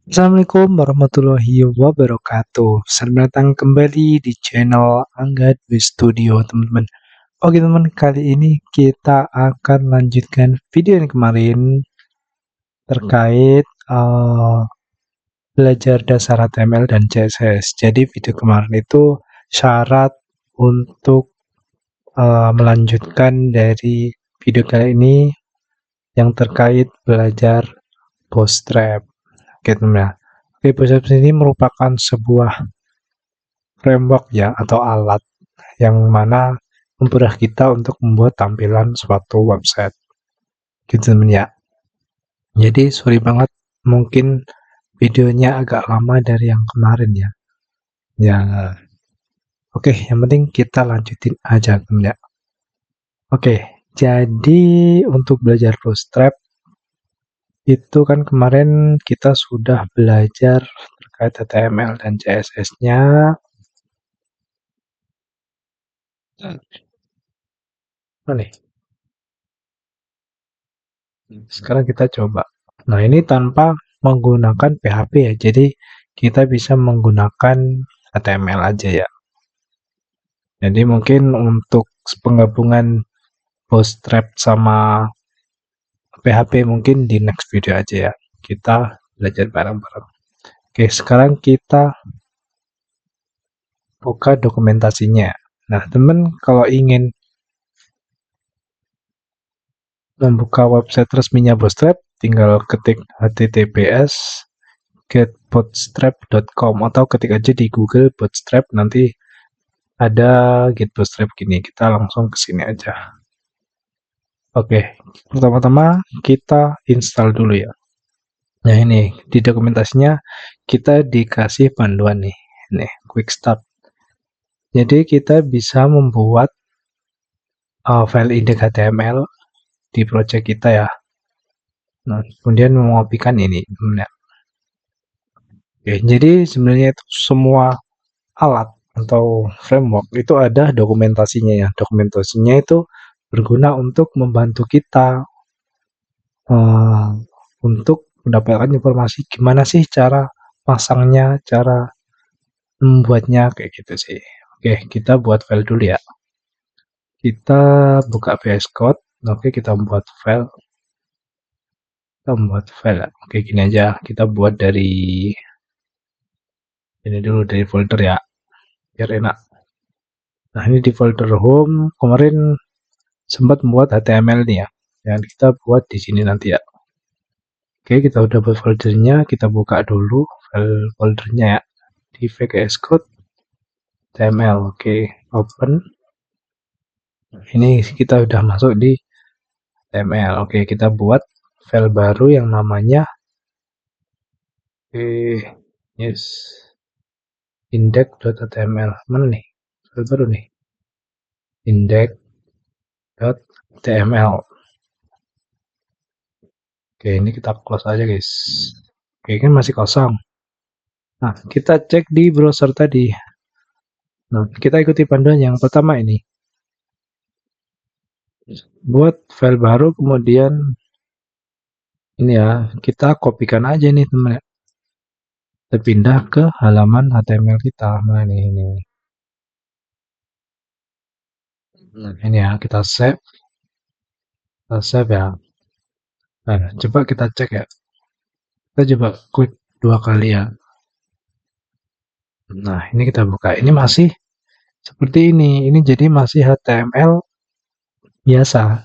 Assalamualaikum warahmatullahi wabarakatuh. Selamat datang kembali di channel Angga Dwi Studio, teman-teman. Oke, teman, kali ini kita akan lanjutkan video yang kemarin terkait belajar dasar HTML dan CSS. Jadi video kemarin itu syarat untuk melanjutkan dari video kali ini yang terkait belajar Bootstrap. Oke, teman. Oke, Bootstrap ini merupakan sebuah framework ya atau alat yang mana mempermudah kita untuk membuat tampilan suatu website gitu teman ya. Jadi sorry banget mungkin videonya agak lama dari yang kemarin ya. Ya, oke, yang penting kita lanjutin aja teman ya. Oke, jadi untuk belajar Bootstrap itu kan kemarin kita sudah belajar terkait HTML dan CSS-nya. Nah, nih, sekarang kita coba. Nah, ini tanpa menggunakan PHP ya. Jadi, kita bisa menggunakan HTML aja ya. Jadi, mungkin untuk penggabungan Bootstrap sama PHP mungkin di next video aja ya. Kita belajar bareng-bareng. Oke, sekarang kita buka dokumentasinya. Nah, teman kalau ingin membuka website resminya Bootstrap, tinggal ketik https getbootstrap.com atau ketik aja di Google Bootstrap, nanti ada Get Bootstrap gini. Kita langsung ke sini aja. Oke, pertama-tama kita install dulu ya. Nah, ini di dokumentasinya kita dikasih panduan nih. Nih, quick start. Jadi kita bisa membuat file index HTML di project kita ya. Nah, kemudian mengopikan ini. Nah, oke, jadi sebenarnya itu semua alat atau framework itu ada dokumentasinya ya. Dokumentasinya itu berguna untuk membantu kita untuk mendapatkan informasi gimana sih cara pasangnya, cara membuatnya kayak gitu sih. Oke, kita buat file dulu ya. Kita buka VS Code. Oke, kita membuat file. Kita membuat file. Oke, gini aja. Kita buat dari ini dulu, dari folder ya, biar enak. Nah, ini di folder home kemarin sempat membuat HTML nih ya. Yang kita buat di sini nanti ya. Oke, kita udah buat foldernya, kita buka dulu file foldernya ya. Di VS Code HTML. Oke, open. Ini kita udah masuk di HTML. Oke, kita buat file baru yang namanya yes, index.html. Mana nih? File baru nih. Index.html. Oke, ini kita close aja, guys. Oke, kan masih kosong. Nah, kita cek di browser tadi. Nah, kita ikuti panduan yang pertama ini. Buat file baru, kemudian ini ya, kita kopikan aja nih, teman. Kita pindah ke halaman HTML kita. Nah, ini. Nah, ini ya, kita save. Kita save ya. Nah, coba kita cek ya. Kita coba klik 2 kali ya. Nah, ini kita buka. Ini masih seperti ini. Ini jadi masih HTML biasa.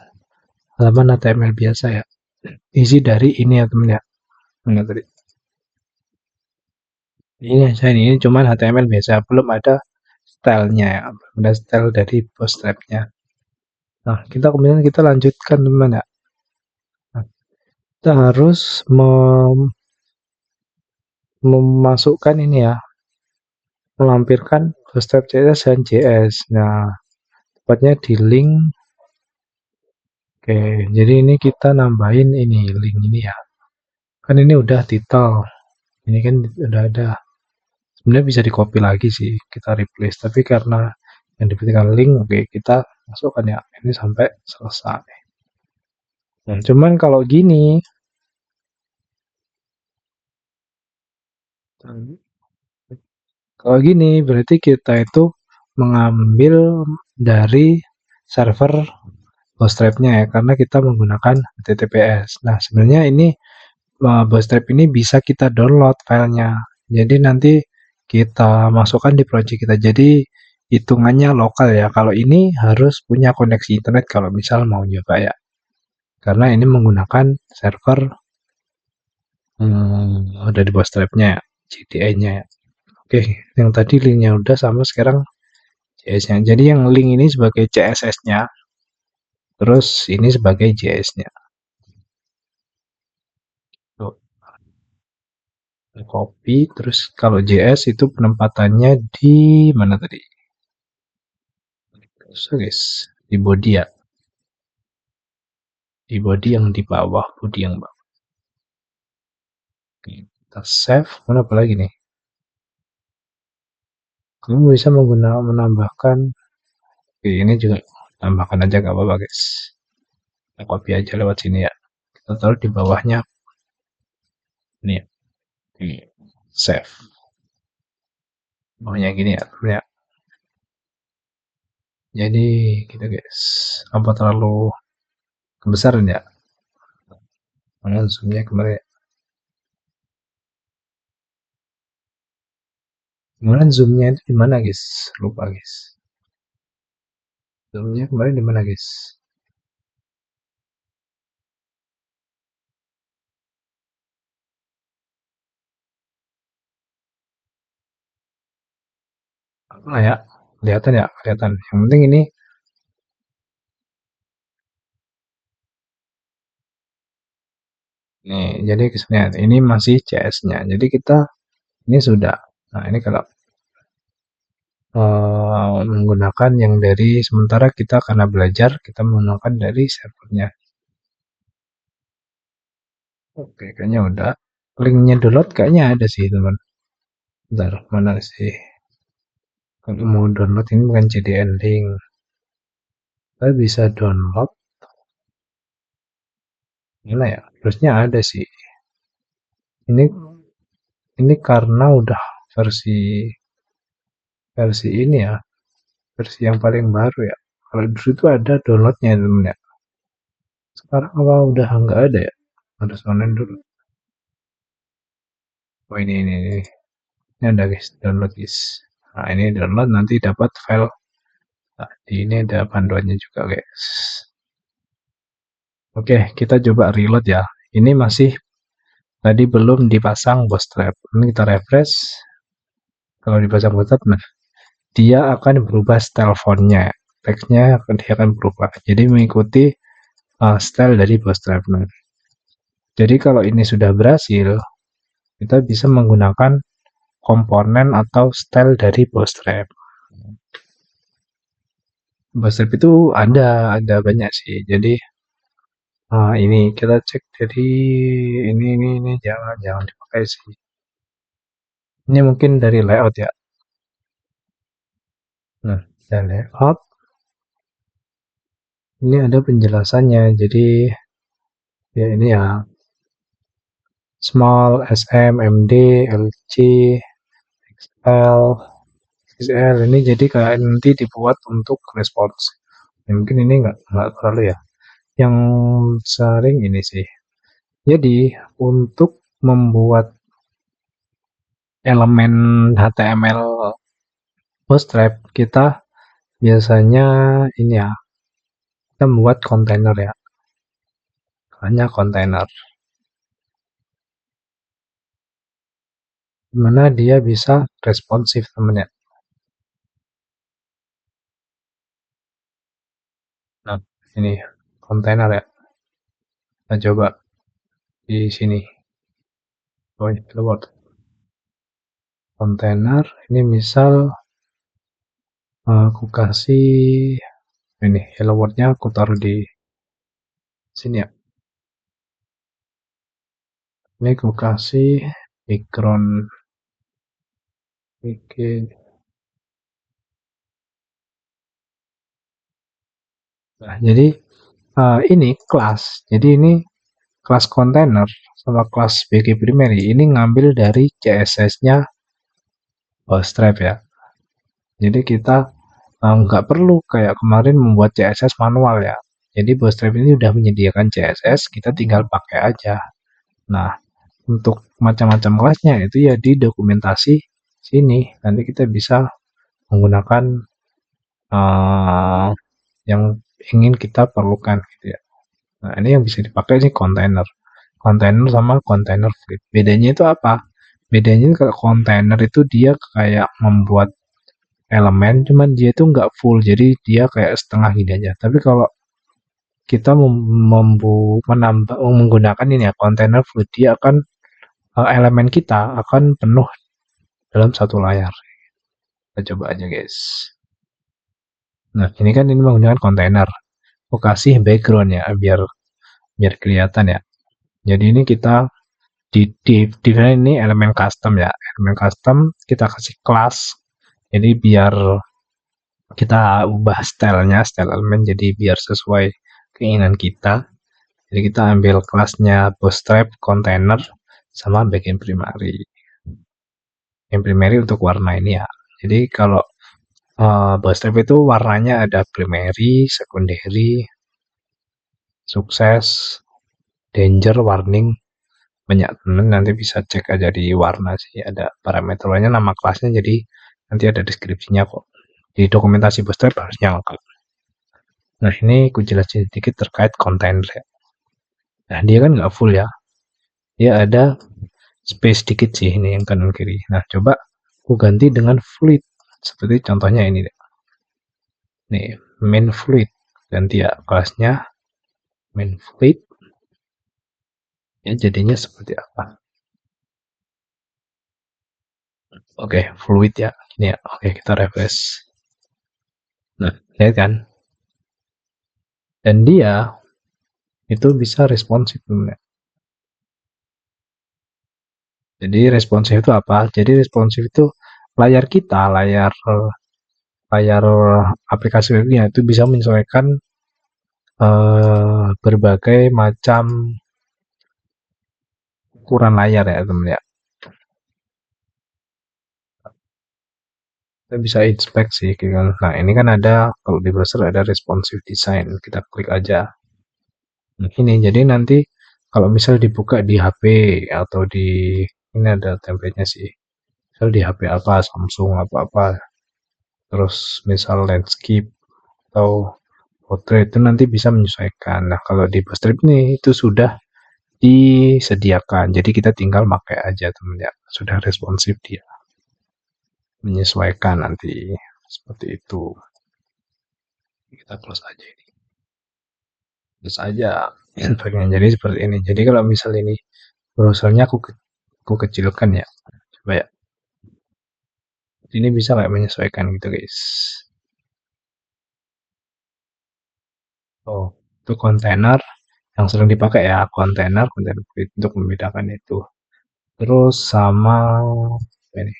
Halaman HTML biasa ya. Isi dari ini ya, teman ya. Nah, tadi. Ini cuman HTML biasa, belum ada stylenya ya. Belum ada style dari Bootstrap-nya. Nah, kemudian kita lanjutkan, teman ya. Nah, kita harus memasukkan ini ya, melampirkan Bootstrap CSS dan JS. Nah, tepatnya di link. Oke, jadi ini kita nambahin ini link ini ya. Kan ini udah title. Ini kan udah ada. Sebenarnya bisa di copy lagi sih, kita replace. Tapi karena yang diberikan link, oke, kita masukkan ya. Ini sampai selesai. Nah, cuman kalau gini, Kalau gini berarti kita itu mengambil dari server Bootstrap-nya ya, karena kita menggunakan HTTPS. Nah, sebenarnya ini Bootstrap ini bisa kita download filenya. Jadi nanti kita masukkan di project kita. Jadi hitungannya lokal ya. Kalau ini harus punya koneksi internet kalau misal mau nyoba ya. Karena ini menggunakan server dari Bootstrap-nya ya, JDE-nya ya. Oke, yang tadi linknya udah sama sekarang JS-nya. Jadi yang link ini sebagai CSS-nya, terus ini sebagai JS-nya. Copy, terus kalau JS itu penempatannya di mana tadi? So guys, di body ya, di body yang di bawah, body yang bawah. Oke, kita save. Mana apa lagi nih? Kamu bisa menggunakan menambahkan. Oke, ini juga tambahkan aja gak apa-apa guys. Kita copy aja lewat sini ya. Kita taruh di bawahnya. Ini ya. Save. Bawahnya gini ya. Ya. Jadi gitu guys. Apa terlalu kebesaran ya? Mana zoomnya kemarin? Kemudian zoomnya itu di mana guys? Lupa guys. Zoomnya kemarin di mana guys? Nah ya, kelihatan ya, kelihatan. Yang penting ini, nih, jadi kesebenarnya ini masih CS-nya. Jadi kita ini sudah. Nah ini kalau menggunakan yang dari sementara kita karena belajar kita menggunakan dari servernya. Oke, kayaknya udah. Linknya download kayaknya ada sih teman. Bentar, mana sih? Kalau mau download ini bukan CDN link. Kita bisa download. Mana ya? Terusnya ada sih. Ini karena udah versi versi ini ya, versi yang paling baru ya. Kalau dulu itu ada downloadnya temen ya. Sekarang apa udah nggak ada ya? Harus online dulu. Oh ini ada guys, download guys. Nah ini download nanti dapat file. Nah, di ini ada panduannya juga guys. Oke, kita coba reload ya. Ini masih tadi belum dipasang bootstrap. Ini kita refresh. Kalau dipasang bootstrap, nah dia akan berubah style fontnya. Teksnya dia akan berubah. Jadi mengikuti style dari bootstrap. Nah, jadi kalau ini sudah berhasil, kita bisa menggunakan komponen atau style dari Bootstrap. Bootstrap itu ada banyak sih. Jadi ini kita cek dari ini jangan dipakai sih. Ini mungkin dari layout ya. Nah, dari layout ini ada penjelasannya. Jadi ya ini ya small, SM, MD, LC, XL, XL ini jadi kayak nanti dibuat untuk respons. Ya, mungkin ini nggak terlalu ya. Yang sering ini sih. Jadi untuk membuat elemen HTML Bootstrap kita biasanya ini ya, kita membuat kontainer ya, hanya kontainer. Dimana dia bisa responsif temennya. Nah ini kontainer ya, kita coba di sini. Oh keyword kontainer ini misal aku kasih ini hello world-nya aku taruh di sini ya. Ini aku kasih background bikin. Nah, jadi ini kelas. Jadi ini kelas container sama kelas BG primary ini ngambil dari CSS-nya Bootstrap ya. Jadi kita nggak perlu kayak kemarin membuat CSS manual ya. Jadi Bootstrap ini udah menyediakan CSS, kita tinggal pakai aja. Nah, untuk macam-macam kelasnya itu ya di dokumentasi sini. Nanti kita bisa menggunakan yang ingin kita perlukan gitu ya. Nah, ini yang bisa dipakai sih container. Container sama container fluid. Bedanya itu apa? Bedanya itu kalau container itu dia kayak membuat elemen, cuman dia itu nggak full, jadi dia kayak setengah gini aja. Tapi kalau kita menambah menggunakan ini ya container fluid, dia akan elemen kita akan penuh dalam satu layar. Kita coba aja guys. Nah ini kan ini menggunakan container. Aku kasih background ya biar kelihatan ya. Jadi ini kita di ini elemen custom ya. Elemen custom kita kasih kelas. Jadi biar kita ubah stylenya, style elemen jadi biar sesuai keinginan kita. Jadi kita ambil kelasnya Bootstrap container sama bagian primary. Yang primary untuk warna ini ya. Jadi kalau Bootstrap itu warnanya ada primary, secondary, sukses, danger, warning. Banyak temen nanti bisa cek aja di warna sih, ada parameternya, nama kelasnya, jadi nanti ada deskripsinya kok. Di dokumentasi Bootstrap harusnya lengkap. Nah ini aku jelasin sedikit terkait container ya. Nah dia kan nggak full ya, dia ada space dikit sih ini yang kanan kiri. Nah coba aku ganti dengan fluid seperti contohnya ini deh. Nih main fluid, ganti ya kelasnya main fluid ya, jadinya seperti apa. Oke, fluid ya ini ya. Oke, kita refresh. Nah lihat kan, dan dia itu bisa responsif. Jadi responsif itu apa? Jadi responsif itu layar kita, layar aplikasi webnya itu bisa menyesuaikan berbagai macam ukuran layar ya teman ya. Kita bisa inspect sih. Nah ini kan ada, kalau di browser ada responsive design, kita klik aja. Nah, ini jadi nanti kalau misal dibuka di HP atau di ini ada template-nya sih. Misal di HP apa, Samsung apa-apa, terus misal landscape atau portrait itu nanti bisa menyesuaikan. Nah kalau di Bootstrap nih itu sudah disediakan, jadi kita tinggal pakai aja teman ya, sudah responsif dia, menyesuaikan nanti seperti itu. Kita close aja ini, close aja bagian. Jadi seperti ini. Jadi kalau misal ini browsernya aku kecilkan ya, coba ya, ini bisa kayak menyesuaikan gitu guys. Oh itu kontainer yang sering dipakai ya, kontainer untuk membedakan itu. Terus sama ini,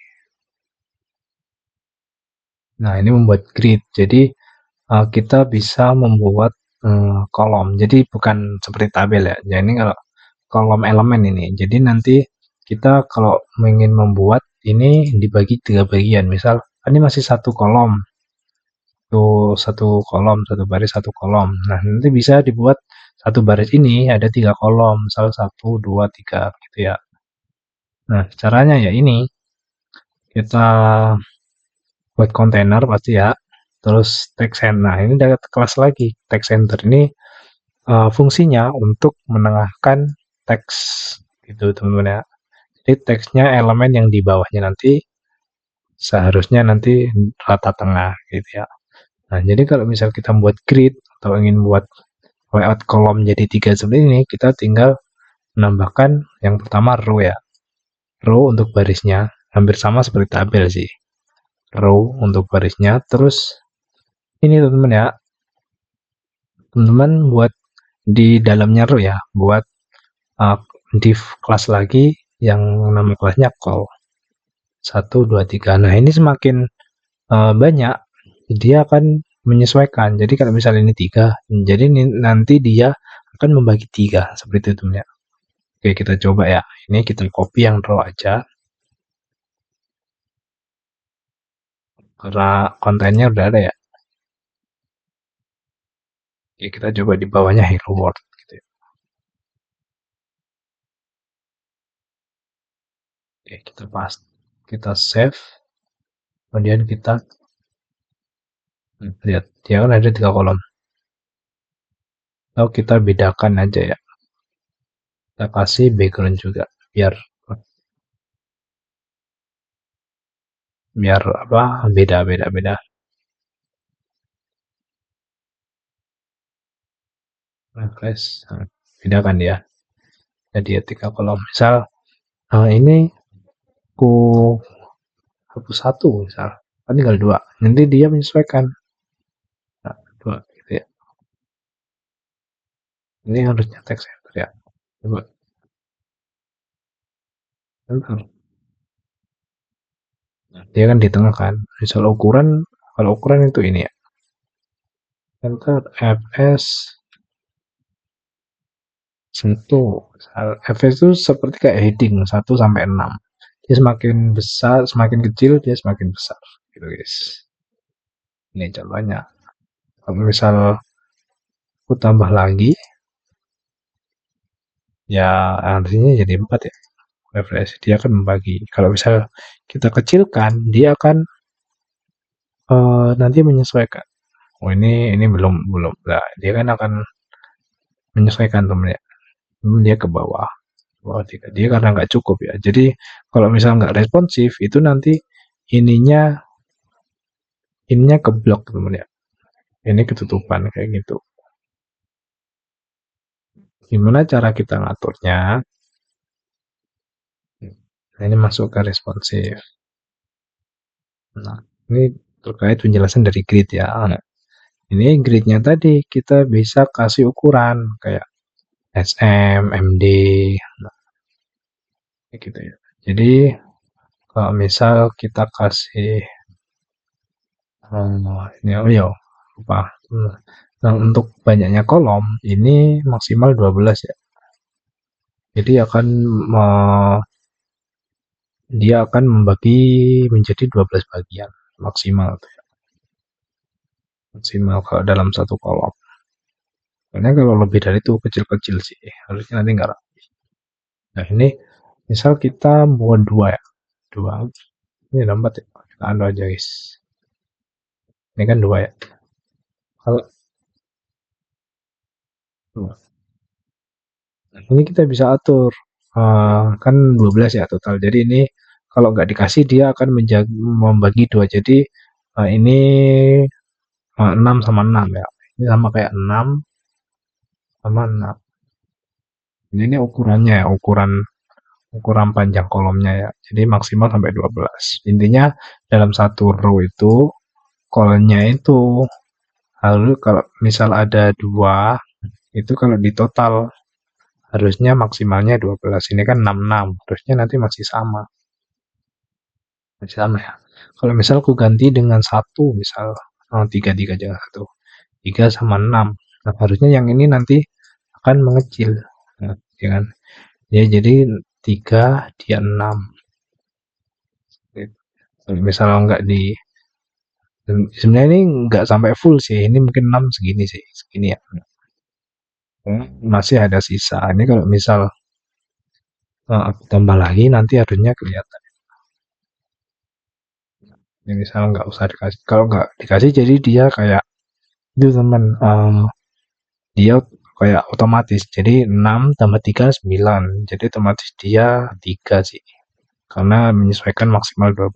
nah ini membuat grid. Jadi kita bisa membuat kolom. Jadi bukan seperti tabel ya. Jadi kalau kolom elemen ini. Jadi nanti kita kalau ingin membuat ini dibagi 3 bagian. Misal ini masih satu kolom. Satu kolom, satu baris, satu kolom. Nah, nanti bisa dibuat satu baris ini ada 3 kolom. Misal 1, 2, 3 gitu ya. Nah, caranya ya ini. Kita buat kontainer pasti ya. Terus text center. Nah, ini ada kelas lagi. Text center ini fungsinya untuk menengahkan teks gitu teman-teman ya. Jadi teksnya elemen yang di bawahnya nanti seharusnya nanti rata tengah gitu ya. Nah jadi kalau misal kita buat grid atau ingin buat layout kolom jadi 3 seperti ini, kita tinggal menambahkan yang pertama row ya. Row untuk barisnya hampir sama seperti tabel sih. Row untuk barisnya, terus ini teman-teman ya, teman-teman buat di dalamnya row ya, buat div kelas lagi yang nama kelasnya call 1, 2, 3. Nah ini semakin banyak dia akan menyesuaikan. Jadi kalau misalnya ini 3, jadi ini nanti dia akan membagi 3 seperti itu ya. Oke, kita coba ya. Ini kita copy yang raw aja karena kontennya udah ada ya. Oke, kita coba di bawahnya hello world gitu ya. Oke, kita save, kemudian kita lihat dia kan ada 3 kolom. Lalu kita bedakan aja ya. Kita kasih background juga biar biar apa beda beda beda. Refresh, bedakan dia. Jadi 3 kolom. Misal ini ku hapus 1 misal, kan tinggal 2. Nanti dia menyesuaikan. Nah, 2 gitu ya. Ini harusnya text center ya. Coba. Bentar. Nah, dia kan di tengah kan. Misal ukuran, kalau ukuran itu ini ya. Center fs 1. Fs itu seperti kayak heading 1 sampai 6. Dia semakin besar, semakin kecil, dia semakin besar. Gitu guys. Ini contohnya. Kalau misal aku tambah lagi, ya artinya jadi 4 ya. Refresh, dia akan membagi. Kalau misal kita kecilkan, dia akan nanti menyesuaikan. Oh ini belum belum. Nah, dia kan akan menyesuaikan temen ya. Dia ke bawah. Bawah tiga. Dia karena nggak cukup ya. Jadi kalau misal nggak responsif, itu nanti ininya keblok temen ya. Ini ketutupan kayak gitu. Gimana cara kita ngaturnya? Nah, ini masuk ke responsif. Nah, ini terkait penjelasan dari grid ya. Nah, ini gridnya tadi kita bisa kasih ukuran kayak SM, MD, nah, kayak gitu ya. Jadi kalau misal kita kasih ini oh ya lupa. Nah, untuk banyaknya kolom ini maksimal 12 ya. Jadi dia akan membagi menjadi 12 bagian maksimal tuh ya. Maksimal kalau dalam satu kolom. Karena kalau lebih dari itu kecil-kecil sih, harusnya nanti nggak rapi. Nah ini misal kita buat 2 ya, 2 ini ada 4 ya, kita anu aja guys. Ini kan 2 ya. Kalau ini kita bisa atur, kan 12 ya total. Jadi ini kalau nggak dikasih dia akan membagi 2. Jadi ini 6 sama 6 ya. Ini sama kayak 6 sama 6. Ini ukurannya ya, ukuran panjang kolomnya ya. Jadi maksimal sampai 12. Intinya dalam satu row itu kolomnya itu harus kalau misal ada 2 itu kalau di total harusnya maksimalnya 12. Ini kan 66. Harusnya nanti masih sama. Masih sama ya. Kalau misal aku ganti dengan 1 misal 3 jangan 1. 3 sama 6. Nah, harusnya yang ini nanti akan mengecil. Nah, jangan ya jadi 3 dia 6. Misal nggak di sebenarnya ini nggak sampai full sih. Ini mungkin 6 segini sih. Segini ya. Masih ada sisa. Ini kalau misal aku tambah lagi nanti harusnya kelihatan. Ini misal nggak usah dikasih. Kalau nggak dikasih jadi dia kayak itu teman dia kayak otomatis. Jadi 6 tambah 3 9. Jadi otomatis dia 3 sih. Karena menyesuaikan maksimal 12.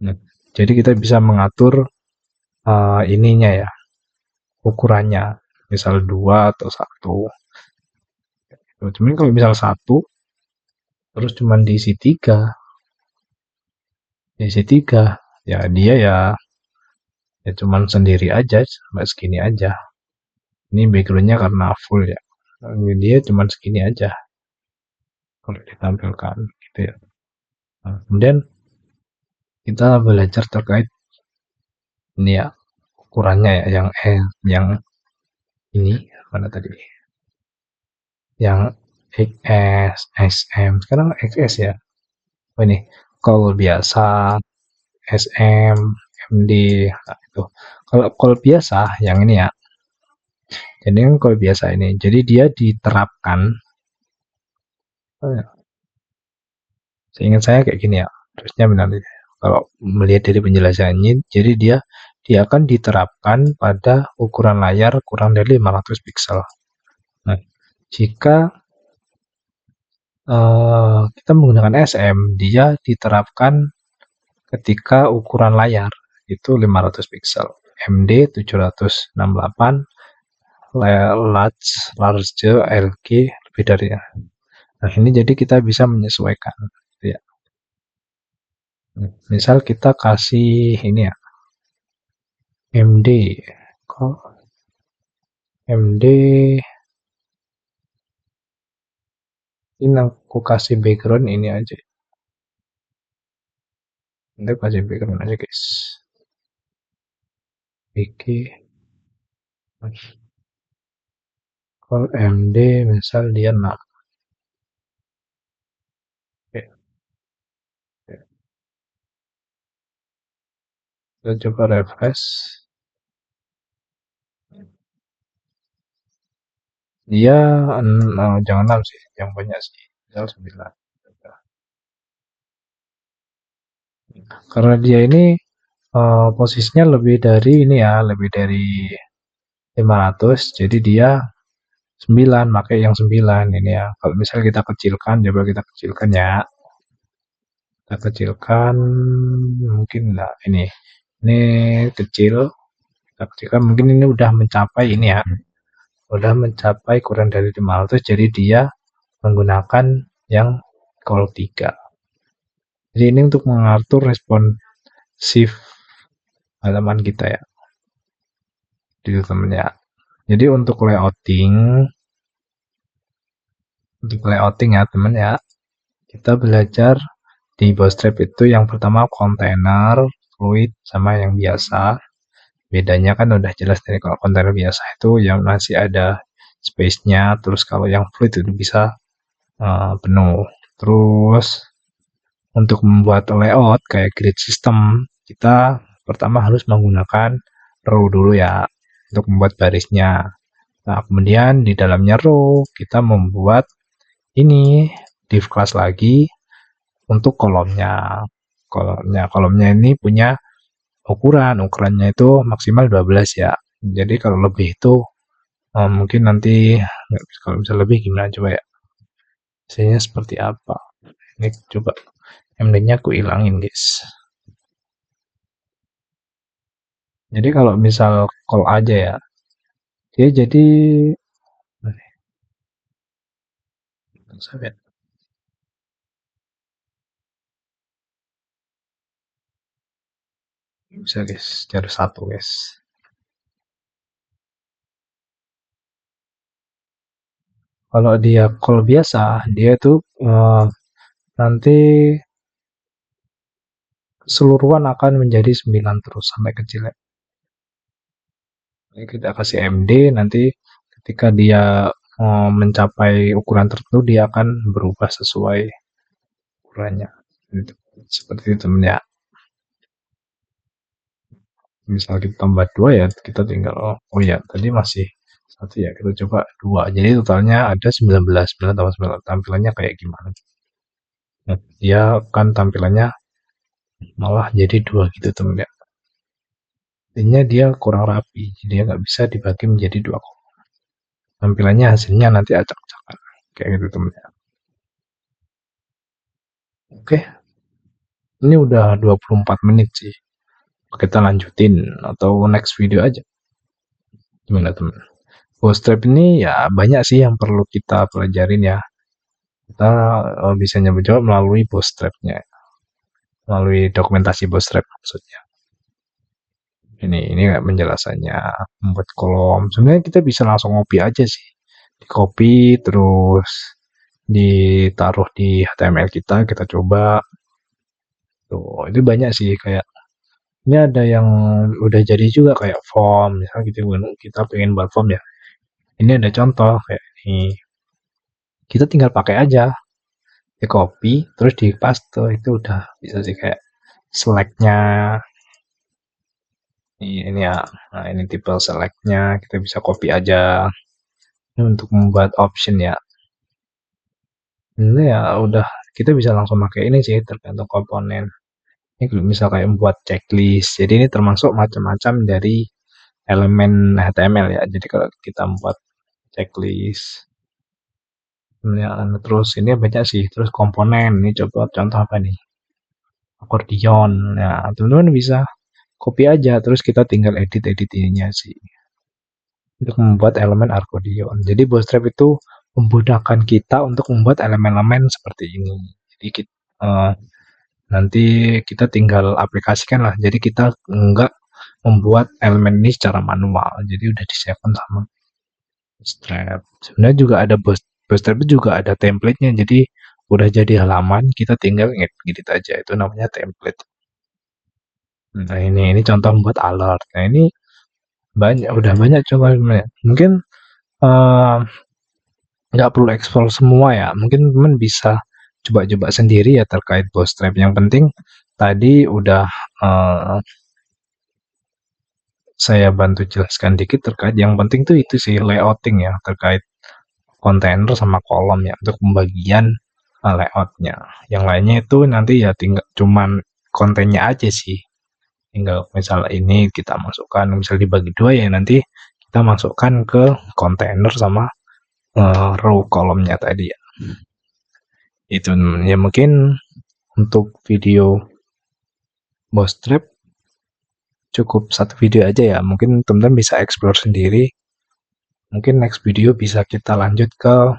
Nah, jadi kita bisa mengatur ininya ya, ukurannya. Misal 2 atau 1. Cuman kalau misal 1 terus cuman diisi 3, ya dia ya cuman sendiri aja sampai segini aja. Ini backgroundnya karena full ya. Dia cuman segini aja kalau ditampilkan gitu ya. Nah, kemudian kita belajar terkait ini ya ukurannya ya yang ini mana tadi? Yang XS, SM, sekarang XS ya. Oh ini, call biasa, SM, MD, nah, itu. Kalau call biasa, yang ini ya. Jadi kan call biasa ini, jadi dia diterapkan, seingat saya kayak gini ya, terusnya benar. Kalau melihat dari penjelasannya, jadi dia akan diterapkan pada ukuran layar kurang dari 500 piksel. Nah, jika kita menggunakan SM, dia diterapkan ketika ukuran layar itu 500 piksel. MD 768, large LG lebih dari ya. Nah, ini jadi kita bisa menyesuaikan. Ya. Misal kita kasih ini ya, MD. Kok MD ini aku kasih background ini aja. Nanti kasih background aja guys. BG kalau MD misal dia 6. Oke. Kita coba refresh. Dia jangan 6 sih, yang banyak sih. Misal 9. Karena dia ini posisinya lebih dari ini ya, lebih dari 500, jadi dia 9, pakai yang 9 ini ya. Kalau misalnya kita kecilkan, coba kita kecilkan ya. Kita kecilkan mungkin enggak ini kecil, kita kecilkan mungkin ini udah mencapai ini ya, udah mencapai kurang dari 500, jadi dia menggunakan yang call 3. Jadi ini untuk mengatur responsif halaman kita ya, di teman ya. Jadi untuk layouting ya teman ya, kita belajar di Bootstrap itu yang pertama kontainer, fluid, sama yang biasa. Bedanya kan udah jelas dari kalau kontainer biasa itu yang masih ada space-nya, terus kalau yang fluid itu bisa penuh. Terus untuk membuat layout kayak grid system, kita pertama harus menggunakan row dulu ya untuk membuat barisnya. Nah, kemudian di dalamnya row kita membuat ini div class lagi untuk kolomnya. Kolomnya ini punya ukurannya itu maksimal 12 ya. Jadi kalau lebih itu mungkin nanti kalau bisa lebih gimana coba ya. Hasilnya seperti apa? Ini coba MD-nya aku hilangin guys. Jadi kalau misal call aja ya, dia jadi bisa guys, cari satu guys. Kalau dia call biasa, dia tuh nanti keseluruhan akan menjadi 9 terus sampai kecil ya. Jadi kita kasih MD, nanti ketika dia mencapai ukuran tertentu, dia akan berubah sesuai ukurannya. Seperti itu teman ya. Misal kita tambah 2 ya, kita tinggal oh ya tadi masih 1 ya, kita coba 2. Jadi totalnya ada 19. 9 tambah 9 tampilannya kayak gimana? Nah, dia kan tampilannya malah jadi 2 gitu teman ya. Intinya dia kurang rapi, jadi dia nggak bisa dibagi menjadi 2 kolom. Tampilannya hasilnya nanti acak-acakan kayak gitu teman ya. Oke, ini udah 24 menit sih. Kita lanjutin atau next video aja. Gimana teman? Bootstrap ini ya banyak sih yang perlu kita pelajarin ya. Kita bisa nyoba melalui Bootstrap-nya, melalui dokumentasi Bootstrap maksudnya. Ini kayak penjelasannya, membuat kolom. Sebenarnya kita bisa langsung copy aja sih. Di copy terus ditaruh di HTML kita coba. Tuh, itu banyak sih kayak ini ada yang udah jadi juga kayak form, misalnya kita pengen buat form ya. Ini ada contoh kayak ini. kita tinggal pakai aja, di copy terus di paste, itu udah bisa sih. Kayak select-nya ini ya, nah ini tipe select-nya kita bisa copy aja. Ini untuk membuat option ya, ini ya udah kita bisa langsung pakai ini sih, tergantung komponen. Ini misal kayak membuat checklist, jadi ini termasuk macam-macam dari elemen HTML ya. Jadi kalau kita membuat checklist ya, terus ini banyak sih. Terus komponen, ini coba contoh apa nih, akordion. Nah teman-teman bisa copy aja, terus kita tinggal edit ininya sih untuk membuat elemen akordion. Jadi Bootstrap itu memudahkan kita untuk membuat elemen-elemen seperti ini. Jadi nanti kita tinggal aplikasikan lah. Jadi kita enggak membuat elemen ini secara manual. Jadi udah disiapkan sama Bootstrap. Sebenarnya juga ada Bootstrap juga ada template-nya. Jadi udah jadi halaman, kita tinggal ngedit aja. Itu namanya template. Nah ini contoh membuat alert. Nah ini udah banyak contoh sebenarnya. Mungkin nggak perlu explore semua ya. Mungkin teman bisa coba-coba sendiri ya terkait Bootstrap. Yang penting tadi udah saya bantu jelaskan dikit terkait yang penting tuh itu sih, layouting ya, terkait kontainer sama kolom ya, untuk pembagian layoutnya. Yang lainnya itu nanti ya tinggal cuman kontennya aja sih. Tinggal misal ini kita masukkan, misal dibagi dua ya, nanti kita masukkan ke kontainer sama row kolomnya tadi ya. Itu ya mungkin untuk video Bootstrap cukup satu video aja ya. Mungkin teman-teman bisa explore sendiri. Mungkin next video bisa kita lanjut ke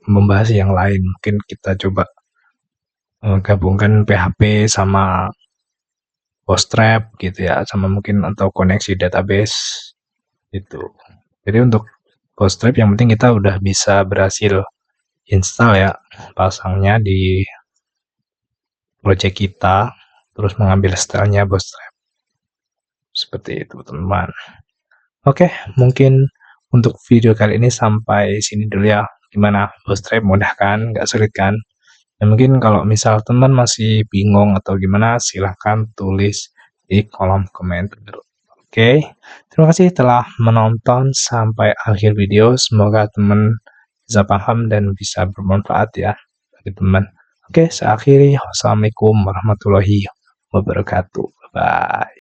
membahas yang lain. Mungkin kita coba gabungkan PHP sama Bootstrap gitu ya, sama mungkin atau koneksi database itu. Jadi untuk Bootstrap yang penting kita udah bisa berhasil install ya, pasangnya di project kita, terus mengambil stylenya Bootstrap. Seperti itu teman-teman. Oke, mungkin untuk video kali ini sampai sini dulu ya. Gimana, Bootstrap mudah kan? Nggak sulit kan? Ya mungkin kalau misal teman masih bingung atau gimana, silahkan tulis di kolom komentar. Oke, terima kasih telah menonton sampai akhir video. Semoga teman bisa paham dan bisa bermanfaat ya bagi teman. Oke, saya akhiri. Wassalamualaikum warahmatullahi wabarakatuh. Bye.